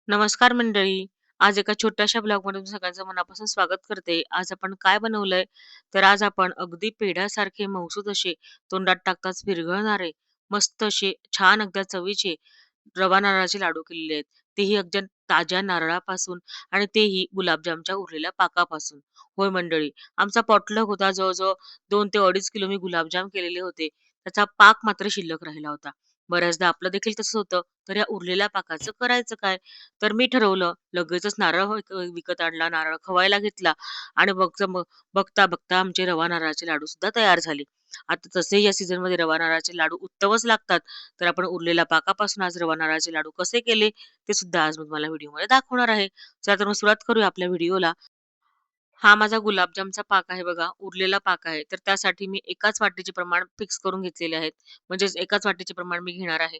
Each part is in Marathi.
नमस्कार मंडळी. आज एका छोट्याशा ब्लॉगमध्ये तुमचं सगळ्यांचं मनापासून स्वागत करते. आज आपण काय बनवलंय? तर आज आपण अगदी पेढ्यासारखे मऊसूत असे तोंडात टाकताच विरघळणारे, मस्त असे छान अगदी चवीचे रवा नारळाचे लाडू केलेले आहेत. तेही अगदी ताज्या नारळापासून आणि तेही गुलाबजामच्या उरलेल्या पाकापासून. होय मंडळी, आमचा पॉटलक होता. जवळ-जवळ 2 ते 2.5 किलो मी गुलाबजाम केलेले होते. त्याचा पाक मात्र शिल्लक राहिला होता. बऱ्याचदा आपलं देखील तसं होतं. तर या उरलेल्या पाकाचं करायचं काय? तर मी ठरवलं लगेचच नारळ विकत आणला, नारळ खवायला घेतला आणि बघता-बघता आमचे रवा नारळाचे लाडू सुद्धा तयार झाले. आता तसेही या सीझनमध्ये रवा नारळाचे लाडू उत्तमच लागतात. तर आपण उरलेल्या पाकापासून आज रवा नारळाचे लाडू कसे केले, ते सुद्धा आज मी तुम्हाला व्हिडिओमध्ये दाखवणार आहे. चला तर मग सुरुवात करूया आपल्या व्हिडिओला. हा माझा गुलाबजामचा पाक आहे बघा, उरलेला पाक आहे. तर त्यासाठी मी एकाच वाटीचे प्रमाण फिक्स करून घेतलेले आहेत. म्हणजेच एकाच वाटीचे प्रमाण मी घेणार आहे.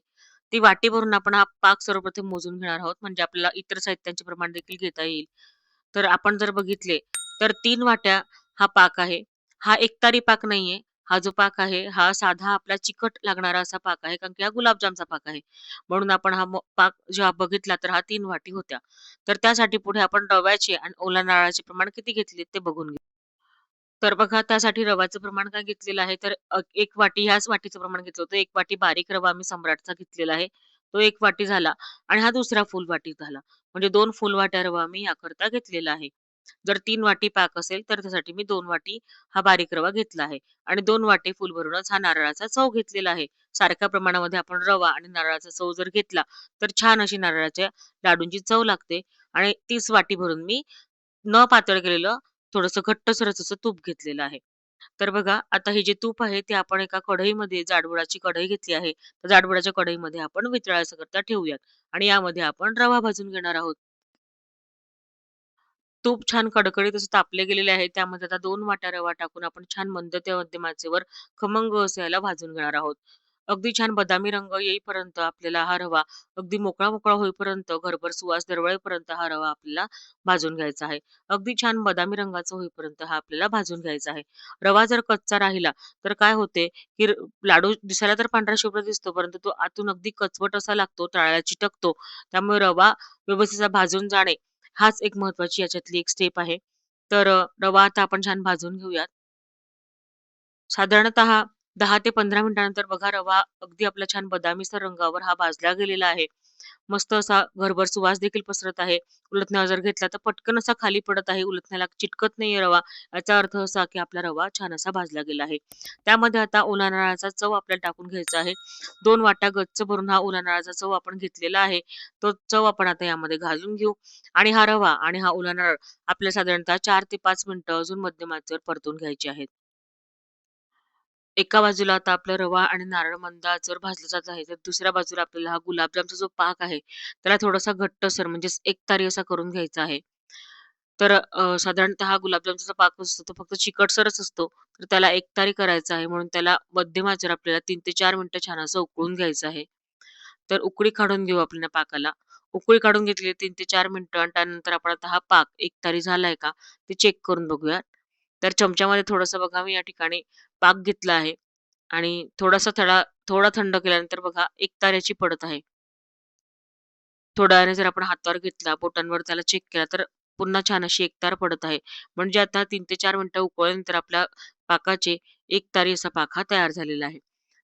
ती वाटी भरून आपण हा पाक सर्वप्रथम मोजून घेणार आहोत. म्हणजे आपल्याला इतर साहित्यांचे प्रमाण देखील घेता येईल. तर आपण जर बघितले, तर 3 वाट्या हा पाक आहे. हा एकतारी पाक नाहीये. हा जो पाक आहे, हा साधा आपला चिकट लागणारा असा पाक आहे. कारण की हा गुलाबजामचा पाक आहे. म्हणून आपण हा पाक जेव्हा बघितला, तर हा 3 वाटी होत्या. तर त्यासाठी पुढे आपण रव्याचे आणि ओल्या नारळाचे प्रमाण किती घेतले ते बघून घेऊ. तर बघा त्यासाठी रव्याचं प्रमाण काय घेतलेलं आहे, तर 1 वाटी ह्याच वाटीचं प्रमाण घेतलं होतं. 1 वाटी बारीक रवा मी सम्राटचा घेतलेला आहे. तो 1 वाटी झाला आणि हा दुसरा फुल वाटी झाला. म्हणजे 2 फुल वाट्या रवा मी याकरता घेतलेला आहे. जर 3 वाटी पाक असेल, तर त्यासाठी मी 2 वाटी हा बारीक रवा घेतला आहे आणि 2 वाटी फुल भरूनच हा नारळाचा चव घेतलेला आहे. सारख्या प्रमाणामध्ये आपण रवा आणि नारळाचा चव जर घेतला, तर छान अशी नारळाच्या लाडूंची चव लागते आणि तीच वाटी भरून मी न पातळ केलेलं थोडंसं घट्टसरच असं तूप घेतलेलं आहे. तर बघा आता हे जे तूप आहे ते आपण एका कढईमध्ये जाडबुडाची कढई घेतली आहे. तर जाडबुडाच्या कढईमध्ये आपण वितळायच्याकरता ठेवूयात आणि यामध्ये आपण रवा भाजून घेणार आहोत. तूप छान कडकडीत असं तापले गेलेले आहे. त्यामध्ये आता 2 वाट्या रवा टाकून आपण छान मंद ते मध्यम आचेवर खमंग असं याला भाजून घेणार आहोत. अगदी छान बदामी रंग येईपर्यंत आपल्याला हा रवा अगदी मोकळा-मोकळा होईपर्यंत, घरभर सुवास दरवळेपर्यंत हा रवा आपल्याला भाजून घ्यायचा आहे. अगदी छान बदामी रंगाचा होईपर्यंत हा आपल्याला भाजून घ्यायचा आहे. रवा जर कच्चा राहिला तर काय होते, की लाडू दिसायला तर पांढरा शुभ्र दिसतो, परंतु तो आतून अगदी कचवट असा लागतो, तळाला चिटकतो. त्यामुळे रवा व्यवस्थित असा भाजून जाणे हाच एक महत्त्वाची याच्यातली एक स्टेप आहे. तर रवा आता आपण छान भाजून घेऊयात. साधारणतः 10 ते 15 मिनिटानंतर बघा रवा अगदी आपला छान बदामीसर रंगावर हा भाजला गेलेला आहे. मस्त असा घरभर सुवास देखील पसरत आहे. उलथण्यावर जर घेतला तर पटकन असा खाली पडत आहे. उलथण्याला चिटकत नाहीये रवा. याचा अर्थ असा की आपला रवा छान असा भाजला गेला आहे. त्यामध्ये आता ओला नारळाचा चव आपल्याला टाकून घ्यायचा आहे. 2 वाट्या गच्च भरून हा ओला नारळाचा चव आपण घेतलेला आहे. तो चव आपण आता यामध्ये घालून घेऊ आणि हा रवा आणि हा ओला नारळ आपल्याला साधारणतः 4 ते 5 मिनिटं अजून मध्यम आचेवर परतून घ्यायचे आहेत. एका बाजूला आता आपला रवा आणि नारळ मंद आचेवर भाजलं जात आहे. तर दुसऱ्या बाजूला आपल्याला हा गुलाबजामचा जो पाक आहे, त्याला थोडासा घट्टसर म्हणजेच एकतारी असा करून घ्यायचा आहे. तर साधारणतः हा गुलाबजामचा जो पाक असतो तो फक्त चिकटसरच असतो. तर त्याला एकतारी करायचा आहे म्हणून त्याला मध्यम आचेवर आपल्याला 3 ते 4 मिनिटं छान असं उकळून घ्यायचं आहे. तर उकळी काढून घेऊ आपण या पाकाला. उकळी काढून घेतली 3 ते 4 मिनिटं आणि त्यानंतर आपण आता हा पाक एकतारी झालाय का ते चेक करून बघूया. तर चमच्यामध्ये थोडंसं बघा मी या ठिकाणी पाक घेतला आहे आणि थोडा थंड केल्यानंतर बघा एकताऱ्याची पडत आहे. थोड्या वेळाने जर आपण हातावर घेतला, बोटांवर त्याला चेक केला, तर पुन्हा छान अशी एकतार पडत आहे. म्हणजे आता 3 ते 4 मिनिटं उकळल्यानंतर आपल्या पाकाचे एकतारी असा पाक हा तयार झालेला आहे.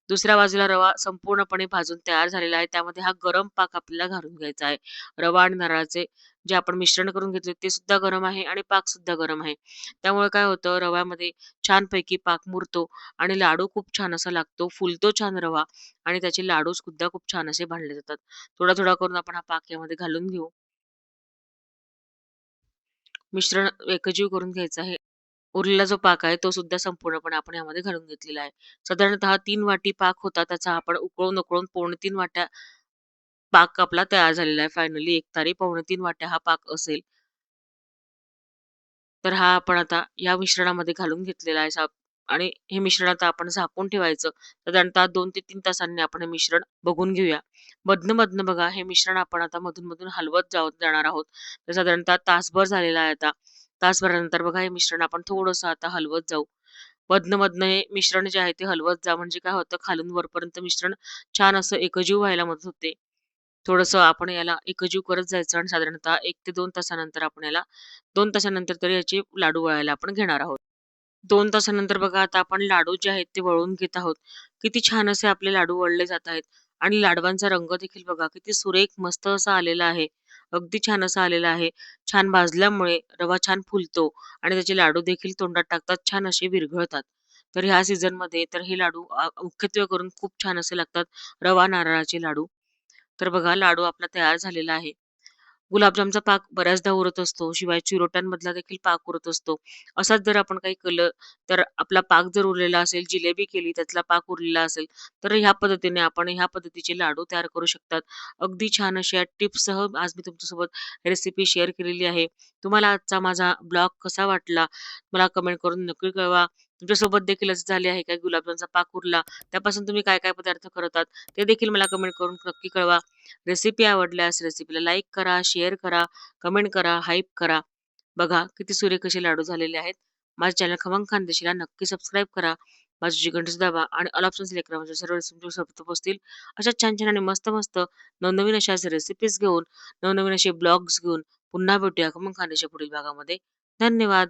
दुसऱ्या बाजूला रवा संपूर्णपणे भाजून तयार झालेला आहे. त्यामध्ये हा गरम पाक आपल्याला घालून घ्यायचा आहे. रवा आणि नारळाचे जे आपण मिश्रण करून घेतले ते सुद्धा गरम आहे आणि पाक सुद्धा गरम आहे. त्यामुळे काय होतं रव्यामध्ये छानपैकी पाक मुरतो आणि लाडू खूप छान असा लागतो, फुलतो छान रवा आणि त्याचे लाडू सुद्धा खूप छान असे बांधले जातात. थोडा-थोडा करून आपण हा पाक यामध्ये घालून घेऊ. मिश्रण एकजीव करून घ्यायचं आहे. उरलेला जो पाक आहे तो सुद्धा संपूर्णपणे आपण यामध्ये घालून घेतलेला आहे. साधारणतः 3 वाटी पाक होता त्याचा आपण उकळून-उकळून 2.5 वाट्या पाक आपला तयार झालेला आहे फायनली. एक तारी 2.5 वाट्या हा पाक असेल. तर हा आपण आता या मिश्रणामध्ये घालून घेतलेला आहे आणि हे मिश्रण आता आपण झाकून ठेवायचं. साधारणतः 2 ते 3 तासांनी आपण हे मिश्रण बघून घेऊया. मधनं-मधनं बघा हे मिश्रण आपण आता मधून-मधून हलवत जाणार आहोत. तर साधारणतः तासभर झालेला आहे आता. तासभरानंतर बघा हे मिश्रण आपण थोडंसं आता हलवत जाऊ. मधनं-मधनं हे मिश्रण जे आहे ते हलवत जा. म्हणजे काय होतं खालून वरपर्यंत मिश्रण छान असं एकजीव व्हायला मदत होते. थोडंसं आपण याला एकजीव करत जायचं आणि साधारणतः 1 ते 2 तासानंतर आपण याला 2 तासानंतर तरी याचे लाडू वळायला आपण घेणार आहोत. 2 तासानंतर बघा आता आपण लाडू जे आहेत ते वळून घेत आहोत. किती छान असे आपले लाडू वळले जात आहेत आणि लाडवांचा रंग देखील बघा किती सुरेख मस्त असा आलेला आहे. अगदी छान असा आलेला आहे. छान भाजल्यामुळे रवा छान फुलतो आणि त्याचे लाडू देखील तोंडात टाकतात छान असे विरघळतात. तर ह्या सीझनमध्ये तर हे लाडू मुख्यत्वे करून खूप छान असे लागतात. रवा नारळाचे लाडू. तर बघा लाडू आपला तयार झालेला आहे. गुलाबजामचा पाक बऱ्याचदा उरत असतो. शिवाय चिरोट्यांमधला देखील पाक उरत असतो. असाच जर आपण काही केलं, तर आपला पाक जर उरलेला असेल, जिलेबी केली त्यातला पाक उरलेला असेल, तर ह्या पद्धतीने आपण ह्या पद्धतीचे लाडू तयार करू शकतात. अगदी छान अशा टिप्ससह आज मी तुमच्यासोबत रेसिपी शेअर केलेली आहे. तुम्हाला आजचा माझा ब्लॉग कसा वाटला? मला कमेंट करून नक्की कळवा. तुमच्यासोबत देखील असं झाले आहे का गुलाबजामचा पाक उरला, त्यापासून तुम्ही काय-काय पदार्थ करतात, ते देखील मला कमेंट करून नक्की कळवा. रेसिपी आवडल्यास रेसिपीला लाईक करा, शेअर करा, कमेंट करा, हाइप करा. बघा किती सुरेख असे लाडू झालेले आहेत. माझ्या चॅनल खमंग खानदेशीला नक्की सबस्क्राईब करा. बाजूची घंटी दाबा आणि ऑल ऑप्शन सिलेक्ट करा म्हणजे सर्व रेसिपी तुमच्यासोबत पोहोचतील. अशा छान-छान आणि मस्त-मस्त नवनवीन अशा रेसिपीज घेऊन, नवनवीन असे ब्लॉग्स घेऊन पुन्हा भेटूया खमंग खानदेशी पुढील भागामध्ये. धन्यवाद.